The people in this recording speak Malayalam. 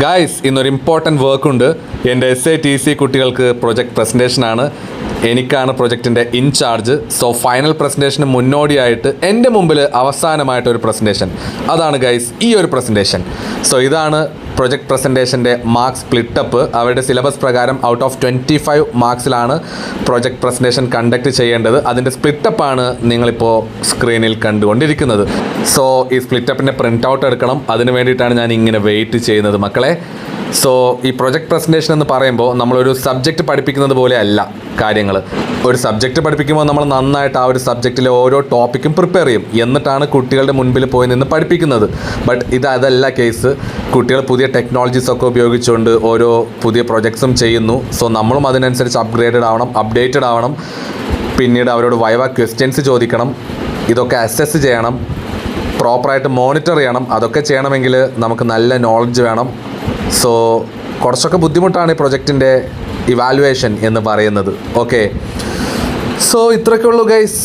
ഗായ്സ് ഇന്നൊരു ഇമ്പോർട്ടൻറ്റ് വർക്കുണ്ട്. എൻ്റെ SATC കുട്ടികൾക്ക് പ്രൊജക്ട് പ്രസൻറ്റേഷനാണ്. എനിക്കാണ് പ്രൊജക്റ്റിൻ്റെ ഇൻചാർജ്. സോ ഫൈനൽ പ്രസൻറ്റേഷന് മുന്നോടിയായിട്ട് എൻ്റെ മുമ്പിൽ അവസാനമായിട്ടൊരു പ്രസൻറ്റേഷൻ, അതാണ് ഗൈസ് ഈ ഒരു പ്രസൻറ്റേഷൻ. സോ ഇതാണ് പ്രൊജക്ട് പ്രസൻറ്റേഷൻ്റെ മാർക്സ് സ്പ്ലിറ്റപ്പ്. അവരുടെ സിലബസ് പ്രകാരം ഔട്ട് ഓഫ് 25 മാർക്സിലാണ് പ്രൊജക്ട് പ്രസൻറ്റേഷൻ കണ്ടക്ട് ചെയ്യേണ്ടത്. അതിൻ്റെ സ്പ്ലിറ്റപ്പാണ് നിങ്ങളിപ്പോൾ സ്ക്രീനിൽ കണ്ടുകൊണ്ടിരിക്കുന്നത്. സോ ഈ സ്പ്ലിറ്റപ്പിൻ്റെ പ്രിൻ്റ് ഔട്ട് എടുക്കണം. അതിന് വേണ്ടിയിട്ടാണ് ഞാൻ ഇങ്ങനെ വെയിറ്റ് ചെയ്യുന്നത് മക്കളെ. സോ ഈ പ്രൊജക്ട് പ്രസൻറ്റേഷൻ എന്ന് പറയുമ്പോൾ നമ്മളൊരു സബ്ജക്റ്റ് പഠിപ്പിക്കുന്നത് പോലെ അല്ല കാര്യങ്ങൾ. ഒരു സബ്ജക്റ്റ് പഠിപ്പിക്കുമ്പോൾ നമ്മൾ നന്നായിട്ട് ആ ഒരു സബ്ജക്റ്റിലെ ഓരോ ടോപ്പിക്കും പ്രിപ്പയർ ചെയ്യും, എന്നിട്ടാണ് കുട്ടികളുടെ മുൻപിൽ പോയി നിന്ന് പഠിപ്പിക്കുന്നത്. ബട്ട് അതല്ല കേസ്. കുട്ടികൾ പുതിയ ടെക്നോളജീസൊക്കെ ഉപയോഗിച്ചുകൊണ്ട് ഓരോ പുതിയ പ്രൊജക്ട്സും ചെയ്യുന്നു. സോ നമ്മളും അതിനനുസരിച്ച് അപ്ഡേറ്റഡ് ആവണം. പിന്നീട് അവരോട് വൈവ ക്വസ്റ്റ്യൻസ് ചോദിക്കണം, ഇതൊക്കെ അസസ് ചെയ്യണം, പ്രോപ്പറായിട്ട് മോണിറ്റർ ചെയ്യണം. അതൊക്കെ ചെയ്യണമെങ്കിൽ നമുക്ക് നല്ല നോളജ് വേണം. സോ കുറച്ചൊക്കെ ബുദ്ധിമുട്ടാണ് ഈ പ്രൊജക്റ്റിൻ്റെ ഇവാലുവേഷൻ എന്ന് പറയുന്നത്. ഓക്കെ, സോ ഇത്രയൊക്കെ ഉള്ളൂ ഗൈസ്.